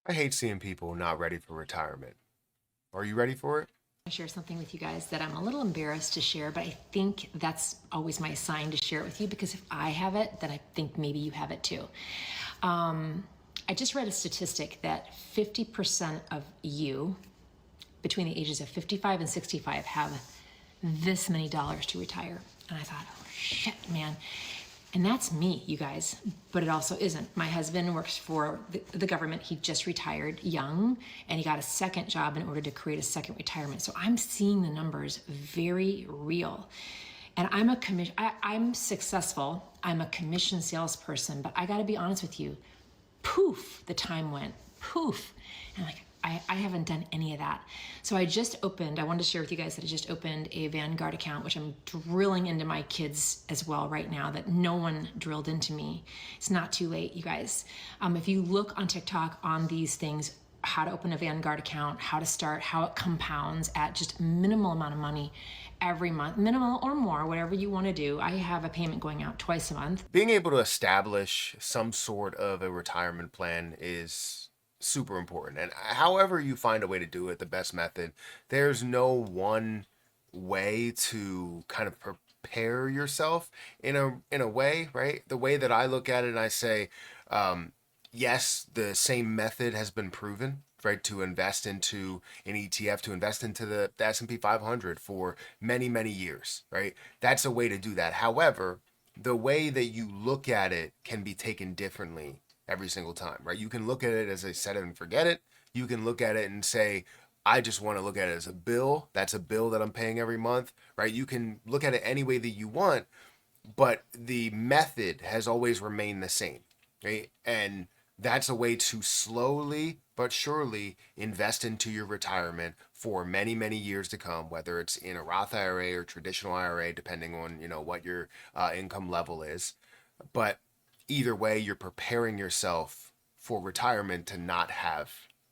I hate seeing people not ready for retirement. Are you ready for it? Share something with you guys that I'm a little embarrassed to share, but I think that's always my sign to share it with you because if I have it, then I think maybe you have it too. I just read a statistic that 50% of you between the ages of 55 and 65 have this many dollars to retire. And I thought, oh shit, man. And that's me, you guys. But it also isn't. My husband works for the government. He just retired young and he got a second job in order to create a second retirement. So I'm seeing the numbers very real. And I'm successful. I'm a commission salesperson, but I got to be honest with you. Poof, the time went. Poof. And I'm like, I haven't done any of that. So I wanted to share with you guys that I just opened a Vanguard account, which I'm drilling into my kids as well right now that no one drilled into me. It's not too late, you guys. If you look on TikTok on these things, how to open a Vanguard account, how to start, how it compounds at just minimal amount of money every month, minimal or more, whatever you want to do. I have a payment going out twice a month. Being able to establish some sort of a retirement plan is super important. And however you find a way to do it, the best method, there's no one way to kind of prepare yourself in a way, right? The way that I look at it and I say, um, yes, the same method has been proven, right, to invest into an ETF, to invest into the S&P 500 for many, many years, right? That's a way to do that. However, the way that you look at it can be taken differently every single time, right? You can look at it as a set it and forget it. You can look at it and say, I just want to look at it as a bill. That's a bill that I'm paying every month, right? You can look at it any way that you want, but the method has always remained the same, right? And that's a way to slowly but surely invest into your retirement for many, many years to come, whether it's in a Roth IRA or traditional IRA, depending on, what your income level is. But either way, you're preparing yourself for retirement to not have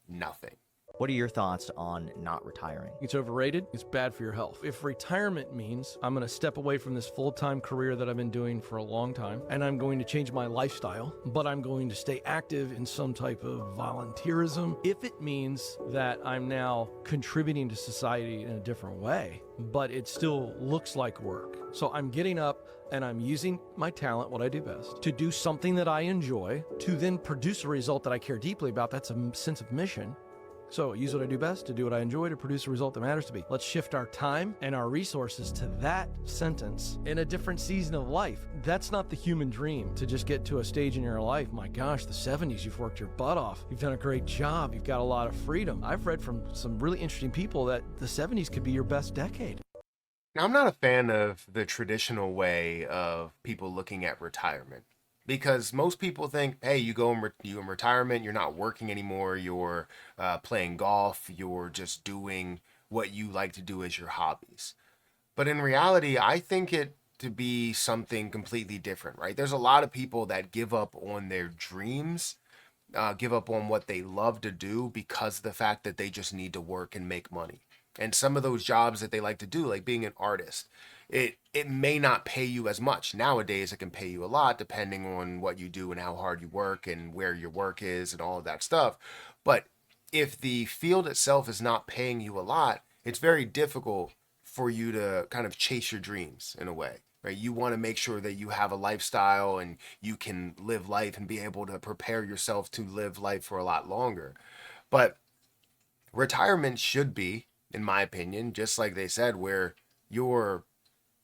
nothing. What are your thoughts on not retiring? It's overrated. It's bad for your health. If retirement means I'm going to step away from this full-time career that I've been doing for a long time, and I'm going to change my lifestyle, but I'm going to stay active in some type of volunteerism, if it means that I'm now contributing to society in a different way, but it still looks like work. So I'm getting up and I'm using my talent, what I do best, to do something that I enjoy, to then produce a result that I care deeply about. That's a sense of mission. So use what I do best to do what I enjoy to produce a result that matters to me. Let's shift our time and our resources to that sentence in a different season of life. That's not the human dream, to just get to a stage in your life. My gosh, the 70s, you've worked your butt off. You've done a great job. You've got a lot of freedom. I've read from some really interesting people that the 70s could be your best decade. Now, I'm not a fan of the traditional way of people looking at retirement because most people think, hey, you in retirement, you're not working anymore, you're playing golf, you're just doing what you like to do as your hobbies. But in reality, I think it to be something completely different, right? There's a lot of people that give up on their dreams, give up on what they love to do because of the fact that they just need to work and make money. And some of those jobs that they like to do, like being an artist, it may not pay you as much. Nowadays, it can pay you a lot depending on what you do and how hard you work and where your work is and all of that stuff. But if the field itself is not paying you a lot, it's very difficult for you to kind of chase your dreams in a way, right? You want to make sure that you have a lifestyle and you can live life and be able to prepare yourself to live life for a lot longer. But retirement should be, in my opinion, just like they said, where you're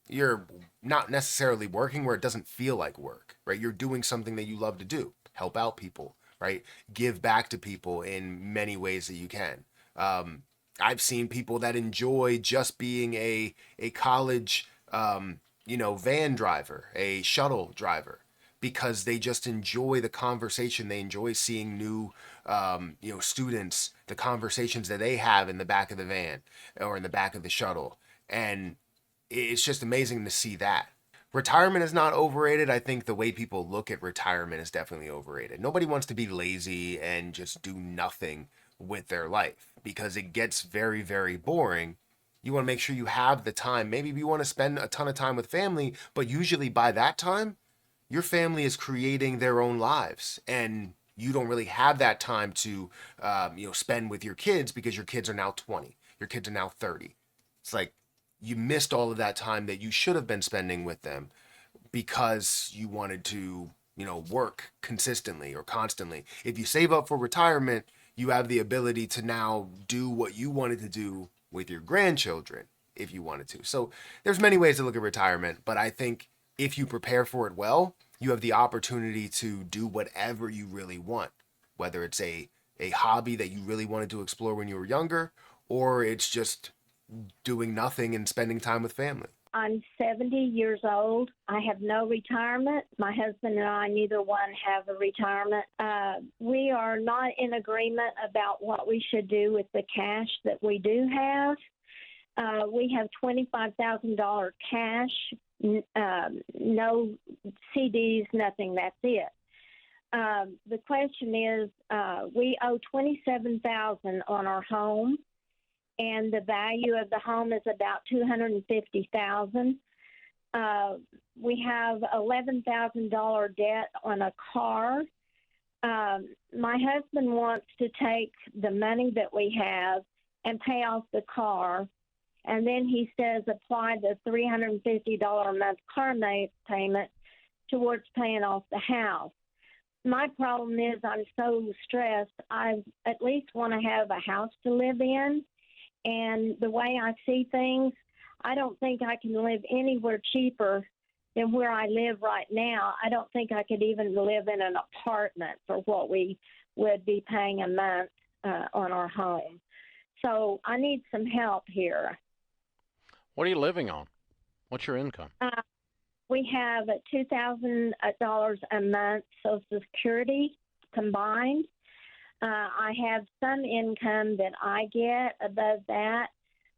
you're not necessarily working, where it doesn't feel like work, right? You're doing something that you love to do, help out people, right? Give back to people in many ways that you can. I've seen people that enjoy just being a college, van driver, a shuttle driver, because they just enjoy the conversation. They enjoy seeing new, students, the conversations that they have in the back of the van or in the back of the shuttle, and it's just amazing to see that. Retirement is not overrated. I think the way people look at retirement is definitely overrated. Nobody wants to be lazy and just do nothing with their life because it gets very, very boring. You want to make sure you have the time. Maybe you want to spend a ton of time with family, but usually by that time, your family is creating their own lives. And you don't really have that time to, spend with your kids because your kids are now 20, your kids are now 30. It's like you missed all of that time that you should have been spending with them because you wanted to, work consistently or constantly. If you save up for retirement, you have the ability to now do what you wanted to do with your grandchildren if you wanted to. So there's many ways to look at retirement, but I think if you prepare for it well, you have the opportunity to do whatever you really want, whether it's a hobby that you really wanted to explore when you were younger, or it's just doing nothing and spending time with family. I'm 70 years old. I have no retirement. My husband and I, neither one have a retirement. We are not in agreement about what we should do with the cash that we do have. We have $25,000 cash, no CDs, nothing. That's it. The question is, we owe $27,000 on our home, and the value of the home is about $250,000. We have $11,000 debt on a car. My husband wants to take the money that we have and pay off the car, and then he says apply the $350 a month car payment towards paying off the house. My problem is I'm so stressed. I at least want to have a house to live in. And the way I see things, I don't think I can live anywhere cheaper than where I live right now. I don't think I could even live in an apartment for what we would be paying a month on our home. So I need some help here. What are you living on? What's your income? We have $2,000 a month Social Security combined. I have some income that I get above that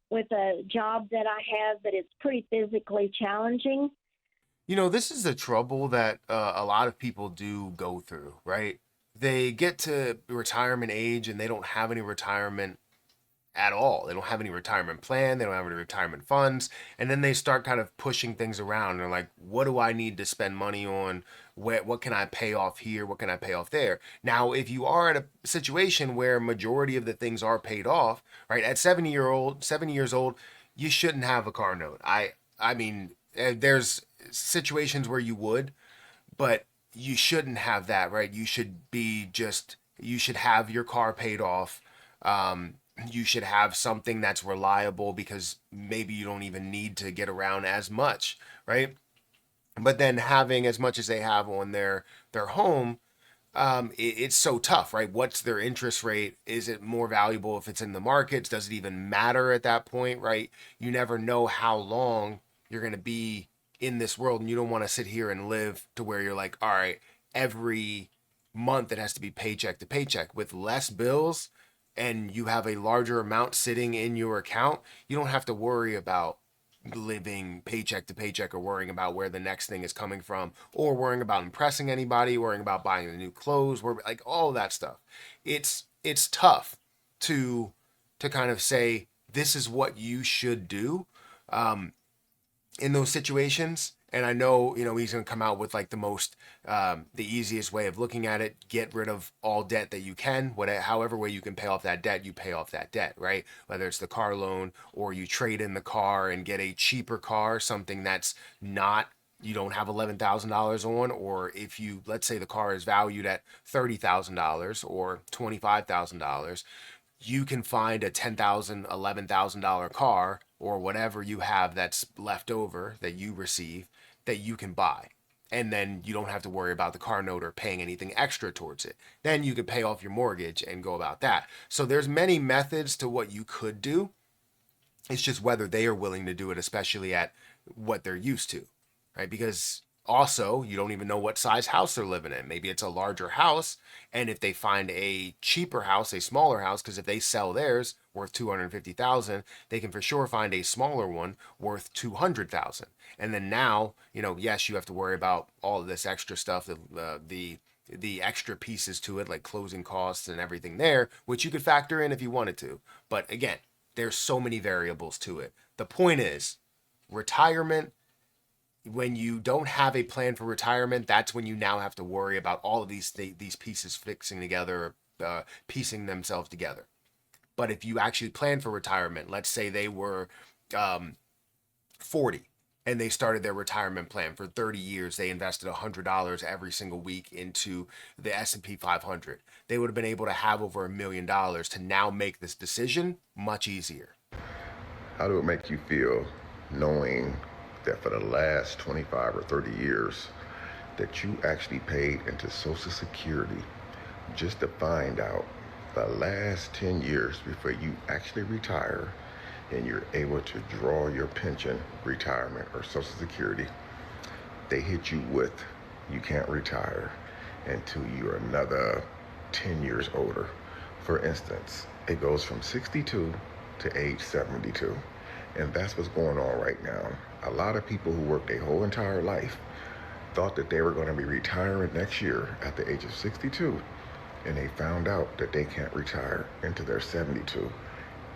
with a job that I have, but it's pretty physically challenging. This is the trouble that a lot of people do go through, right? They get to retirement age and they don't have any retirement at all. They don't have any retirement plan. They don't have any retirement funds. And then they start kind of pushing things around. They're like, what do I need to spend money on? What can I pay off here? What can I pay off there? Now, if you are at a situation where majority of the things are paid off, right? At 70 years old, you shouldn't have a car note. I mean, there's situations where you would, but you shouldn't have that, right? You should have your car paid off. You should have something that's reliable because maybe you don't even need to get around as much, right? But then having as much as they have on their home, it's so tough, right? What's their interest rate? Is it more valuable if it's in the markets? Does it even matter at that point, right? You never know how long you're going to be in this world, and you don't want to sit here and live to where you're like, all right, every month it has to be paycheck to paycheck. With less bills and you have a larger amount sitting in your account, you don't have to worry about living paycheck to paycheck or worrying about where the next thing is coming from or worrying about impressing anybody, worrying about buying the new clothes, like all of that stuff. It's tough to kind of say this is what you should do in those situations. And I know, he's going to come out with like the easiest way of looking at it. Get rid of all debt that you can. However way you can pay off that debt, you pay off that debt, right? Whether it's the car loan or you trade in the car and get a cheaper car, something that's not, you don't have $11,000 on, or if let's say the car is valued at $30,000 or $25,000, you can find a $10,000, $11,000 car or whatever you have that's left over that you receive that you can buy. And then you don't have to worry about the car note or paying anything extra towards it. Then you can pay off your mortgage and go about that. So there's many methods to what you could do. It's just whether they are willing to do it, especially at what they're used to, right? Because also, you don't even know what size house they're living in. Maybe it's a larger house, and if they find a cheaper house, a smaller house, because if they sell theirs worth $250,000, they can for sure find a smaller one worth $200,000. And then now, yes, you have to worry about all of this extra stuff, the extra pieces to it, like closing costs and everything there, which you could factor in if you wanted to. But again, there's so many variables to it. The point is, retirement, when you don't have a plan for retirement, that's when you now have to worry about all of these pieces fixing together, piecing themselves together. But if you actually plan for retirement, let's say they were 40 and they started their retirement plan for 30 years, they invested $100 every single week into the S&P 500. They would have been able to have over $1 million to now make this decision much easier. How do it make you feel knowing that for the last 25 or 30 years that you actually paid into Social Security just to find out the last 10 years before you actually retire and you're able to draw your pension, retirement, or Social Security, they hit you with you can't retire until you're another 10 years older. For instance, it goes from 62 to age 72. And that's what's going on right now. A lot of people who worked their whole entire life thought that they were going to be retiring next year at the age of 62, and they found out that they can't retire until they're 72.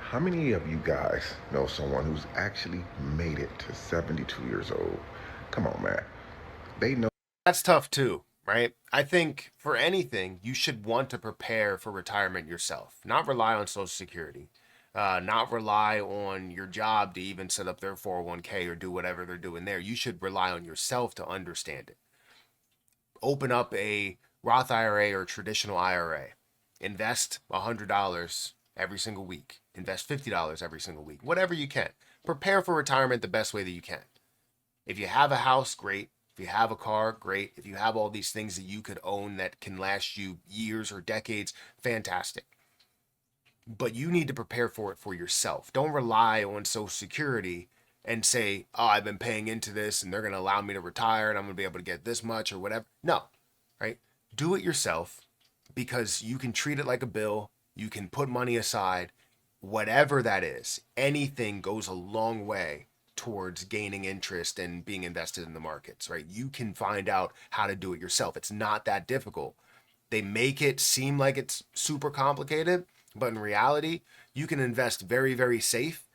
How many of you guys know someone who's actually made it to 72 years old? Come on, man. They know. That's tough too, right? I think for anything, you should want to prepare for retirement yourself, not rely on Social Security. Not rely on your job to even set up their 401k or do whatever they're doing there. You should rely on yourself to understand it. Open up a Roth IRA or traditional IRA. Invest $100 every single week. Invest $50 every single week. Whatever you can. Prepare for retirement the best way that you can. If you have a house, great. If you have a car, great. If you have all these things that you could own that can last you years or decades, fantastic. But you need to prepare for it for yourself. Don't rely on Social Security and say, oh, I've been paying into this and they're going to allow me to retire and I'm going to be able to get this much or whatever. No, right? Do it yourself because you can treat it like a bill. You can put money aside, whatever that is. Anything goes a long way towards gaining interest and being invested in the markets, right? You can find out how to do it yourself. It's not that difficult. They make it seem like it's super complicated. But in reality, you can invest very, very safe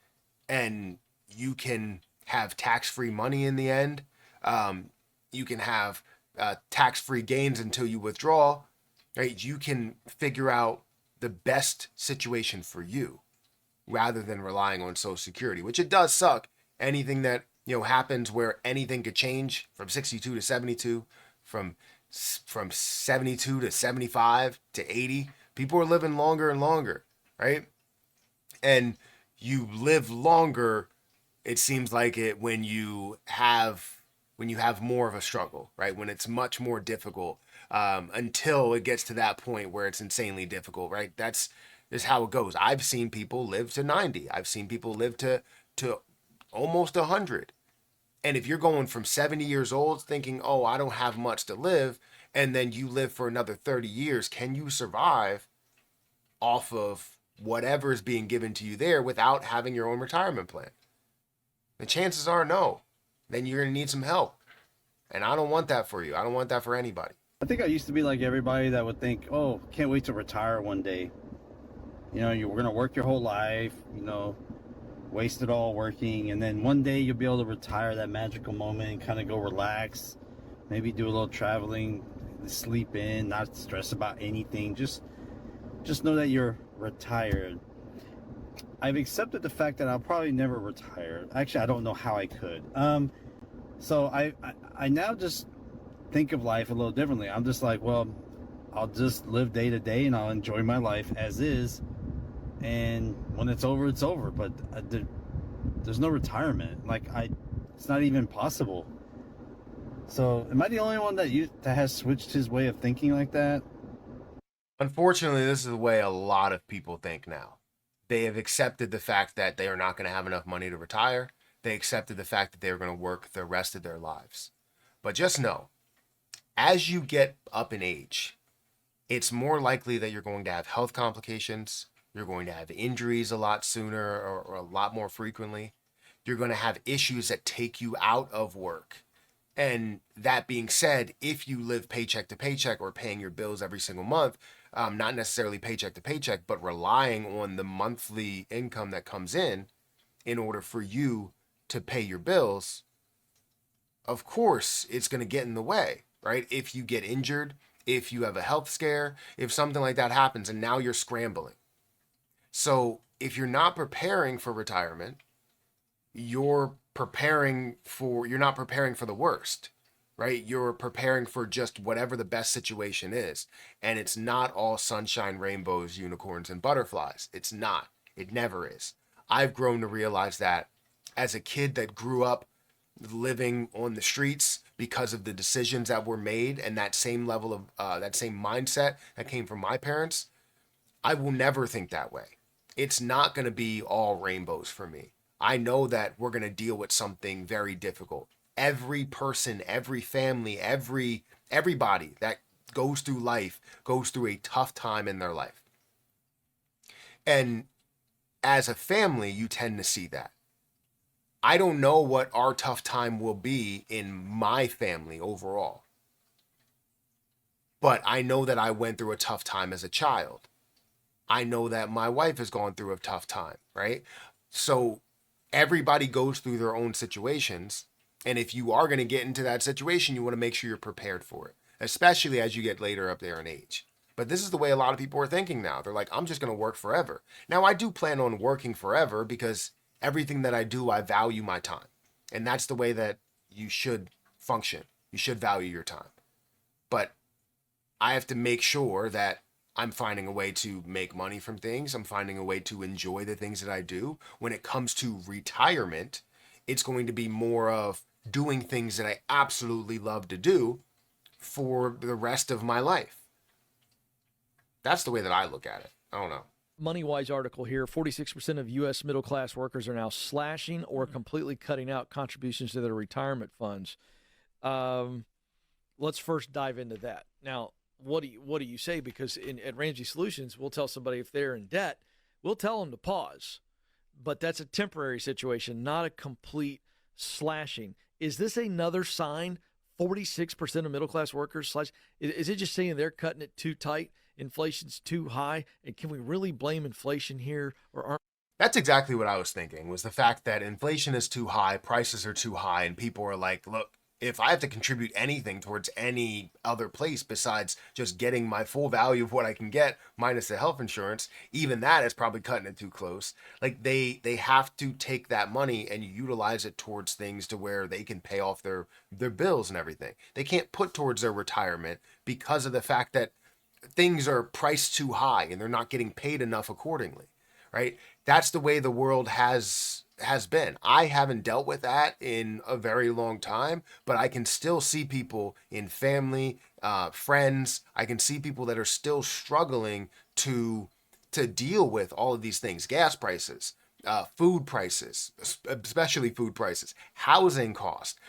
and you can have tax-free money in the end. You can have tax-free gains until you withdraw, right? You can figure out the best situation for you rather than relying on Social Security, which it does suck. Anything that, happens where anything could change from 62 to 72, from 72 to 75 to 80. People are living longer and longer, right? And you live longer, it seems like it when you have more of a struggle, right? When it's much more difficult, until it gets to that point where it's insanely difficult, right? That's just how it goes. I've seen people live to 90. I've seen people live to almost 100. And if you're going from 70 years old thinking, oh, I don't have much to live, and then you live for another 30 years, can you survive off of whatever is being given to you there without having your own retirement plan? The chances are no. Then you're going to need some help. And I don't want that for you. I don't want that for anybody. I think I used to be like everybody that would think, oh, can't wait to retire one day. You're going to work your whole life, waste it all working. And then one day you'll be able to retire, that magical moment, and kind of go relax, maybe do a little traveling, sleep in, not stress about anything. Just know that you're retired. I've accepted the fact that I'll probably never retire. Actually, I don't know how I could. So I now just think of life a little differently. I'm just like, well, I'll just live day to day and I'll enjoy my life as is. And when it's over, it's over. But there's no retirement. It's not even possible. So am I the only one that has switched his way of thinking like that? Unfortunately, this is the way a lot of people think now. They have accepted the fact that they are not going to have enough money to retire. They accepted the fact that they're going to work the rest of their lives. But just know, as you get up in age, it's more likely that you're going to have health complications. You're going to have injuries a lot sooner or a lot more frequently. You're going to have issues that take you out of work. And that being said, if you live paycheck to paycheck or paying your bills every single month, not necessarily paycheck to paycheck, but relying on the monthly income that comes in order for you to pay your bills, of course it's going to get in the way, right? If you get injured, if you have a health scare, if something like that happens and now you're scrambling. So if you're not preparing for retirement, you're not preparing for the worst, right? You're preparing for just whatever the best situation is. And it's not all sunshine, rainbows, unicorns, and butterflies. It's not. It never is. I've grown to realize that as a kid that grew up living on the streets because of the decisions that were made and that same level of that same mindset that came from my parents, I will never think that way. It's not going to be all rainbows for me. I know that we're going to deal with something very difficult. Every person, every family, everybody that goes through life goes through a tough time in their life. And as a family, you tend to see that. I don't know what our tough time will be in my family overall. But I know that I went through a tough time as a child. I know that my wife has gone through a tough time, right? So everybody goes through their own situations. And if you are going to get into that situation, you want to make sure you're prepared for it, especially as you get later up there in age. But this is the way a lot of people are thinking now. They're like, I'm just going to work forever. Now, I do plan on working forever because everything that I do, I value my time. And that's the way that you should function. You should value your time. But I have to make sure that I'm finding a way to make money from things. I'm finding a way to enjoy the things that I do. When it comes to retirement, it's going to be more of doing things that I absolutely love to do for the rest of my life. That's the way that I look at it. I don't know. MoneyWise article here, 46% of U.S. middle-class workers are now slashing or completely cutting out contributions to their retirement funds. Let's first dive into that. Now, what do you say? Because at Ramsey Solutions, we'll tell somebody if they're in debt, we'll tell them to pause. But that's a temporary situation, not a complete slashing. Is this another sign 46% of middle-class workers slash? Is it just saying they're cutting it too tight? Inflation's too high, and can we really blame inflation here, or aren't? That's exactly what I was thinking, was the fact that inflation is too high, prices are too high, and people are like, look, if I have to contribute anything towards any other place besides just getting my full value of what I can get minus the health insurance, even that is probably cutting it too close. Like they have to take that money and utilize it towards things to where they can pay off their bills and everything. They can't put towards their retirement because of the fact that things are priced too high and they're not getting paid enough accordingly, right? That's the way the world has been. I haven't dealt with that in a very long time, but I can still see people in family, friends. I can see people that are still struggling to deal with all of these things: gas prices, food prices, especially food prices, housing costs,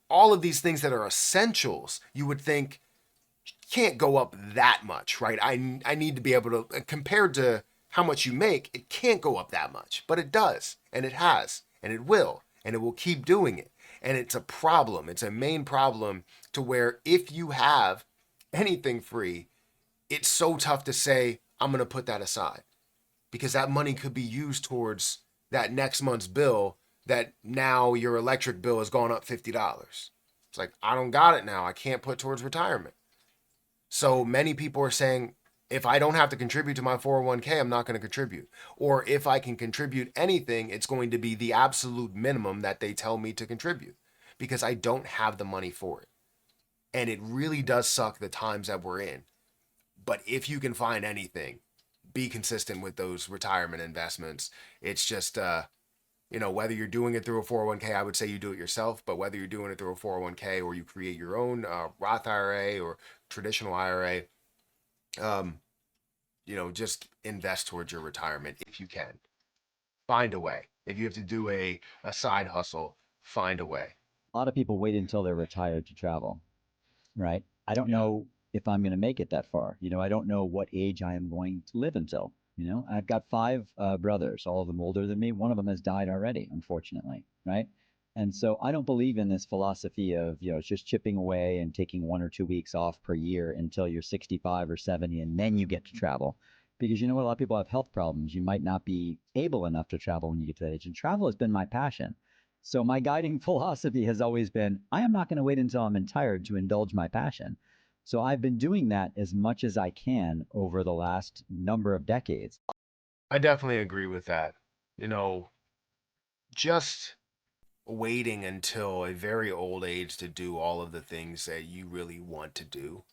all of these things that are essentials. You would think can't go up that much, right? I need to be able to, compared to how much you make, it can't go up that much, but it does, and it has, and it will keep doing it. And it's a problem. It's a main problem to where if you have anything free, it's so tough to say, I'm going to put that aside, because that money could be used towards that next month's bill that now your electric bill has gone up $50. It's like, I don't got it now. I can't put towards retirement. So many people are saying, if I don't have to contribute to my 401k, I'm not going to contribute. Or if I can contribute anything, it's going to be the absolute minimum that they tell me to contribute, because I don't have the money for it. And it really does suck the times that we're in. But if you can find anything, be consistent with those retirement investments. It's just, whether you're doing it through a 401k, I would say you do it yourself. But whether you're doing it through a 401k or you create your own Roth IRA or traditional IRA, just invest towards your retirement if you can. Find a way. If you have to do a side hustle, find a way. A lot of people wait until they're retired to travel, right? I don't know if I'm going to make it that far. I don't know what age I am going to live until. I've got 5 brothers, all of them older than me. One of them has died already, unfortunately, right? And so I don't believe in this philosophy of, just chipping away and taking 1 or 2 weeks off per year until you're 65 or 70, and then you get to travel. Because a lot of people have health problems. You might not be able enough to travel when you get to that age. And travel has been my passion. So my guiding philosophy has always been, I am not going to wait until I'm retired to indulge my passion. So I've been doing that as much as I can over the last number of decades. I definitely agree with that. You know, just waiting until a very old age to do all of the things that you really want to do,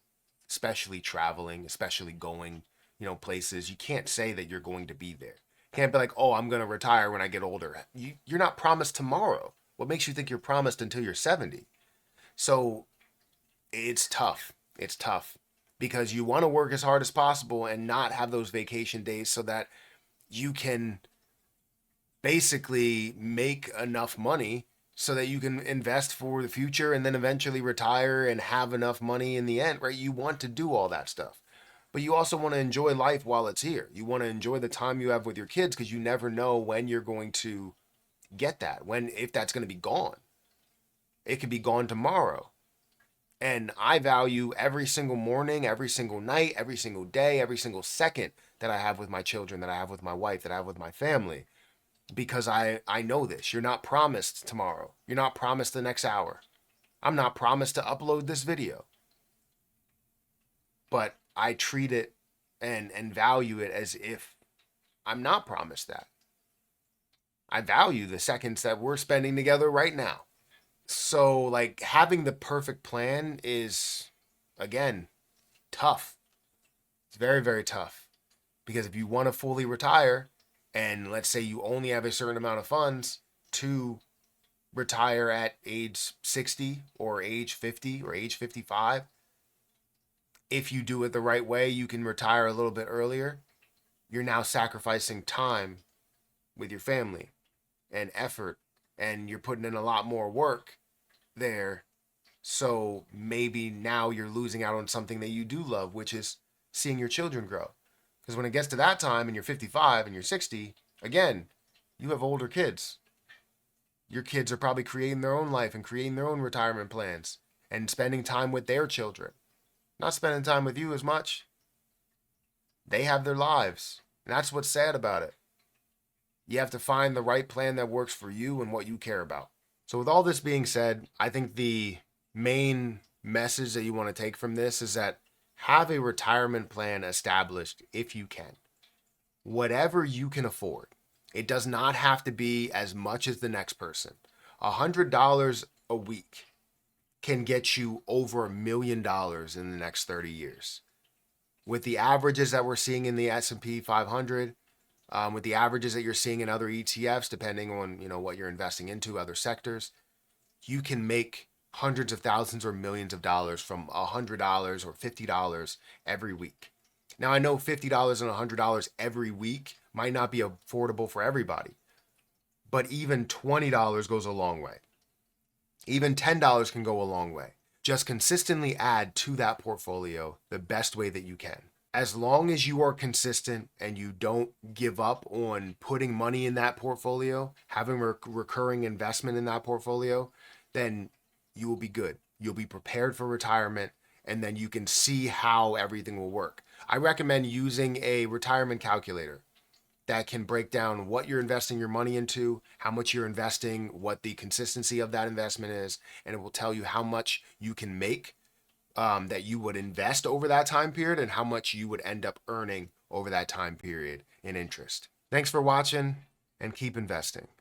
especially traveling, especially going, places. You can't say that you're going to be there. Can't be like, oh, I'm going to retire when I get older. You're not promised tomorrow. What makes you think you're promised until you're 70? So it's tough. It's tough because you want to work as hard as possible and not have those vacation days so that you can basically make enough money so that you can invest for the future and then eventually retire and have enough money in the end, right? You want to do all that stuff. But you also want to enjoy life while it's here. You want to enjoy the time you have with your kids because you never know when you're going to get that, if that's going to be gone. It could be gone tomorrow. And I value every single morning, every single night, every single day, every single second that I have with my children, that I have with my wife, that I have with my family. Because I know this. You're not promised tomorrow. You're not promised the next hour. I'm not promised to upload this video. But I treat it and value it as if I'm not promised that. I value the seconds that we're spending together right now. So, like, having the perfect plan is, again, tough. It's very, very tough. Because if you want to fully retire, and let's say you only have a certain amount of funds to retire at age 60 or age 50 or age 55, if you do it the right way, you can retire a little bit earlier. You're now sacrificing time with your family and effort, and you're putting in a lot more work there. So maybe now you're losing out on something that you do love, which is seeing your children grow. Because when it gets to that time and you're 55 and you're 60, again, you have older kids. Your kids are probably creating their own life and creating their own retirement plans and spending time with their children. Not spending time with you as much. They have their lives. And that's what's sad about it. You have to find the right plan that works for you and what you care about. So with all this being said, I think the main message that you want to take from this is that have a retirement plan established if you can. Whatever you can afford. It does not have to be as much as the next person. $100 a week can get you over $1 million in the next 30 years. With the averages that we're seeing in the S&P 500, with the averages that you're seeing in other ETFs, depending on what you're investing into, other sectors, you can make hundreds of thousands or millions of dollars from $100 or $50 every week. Now, I know $50 and $100 every week might not be affordable for everybody, but even $20 goes a long way. Even $10 can go a long way. Just consistently add to that portfolio the best way that you can. As long as you are consistent and you don't give up on putting money in that portfolio, having recurring investment in that portfolio, then you will be good. You'll be prepared for retirement, and then you can see how everything will work. I recommend using a retirement calculator that can break down what you're investing your money into, how much you're investing, what the consistency of that investment is, and it will tell you how much you can make that you would invest over that time period and how much you would end up earning over that time period in interest. Thanks for watching, and keep investing.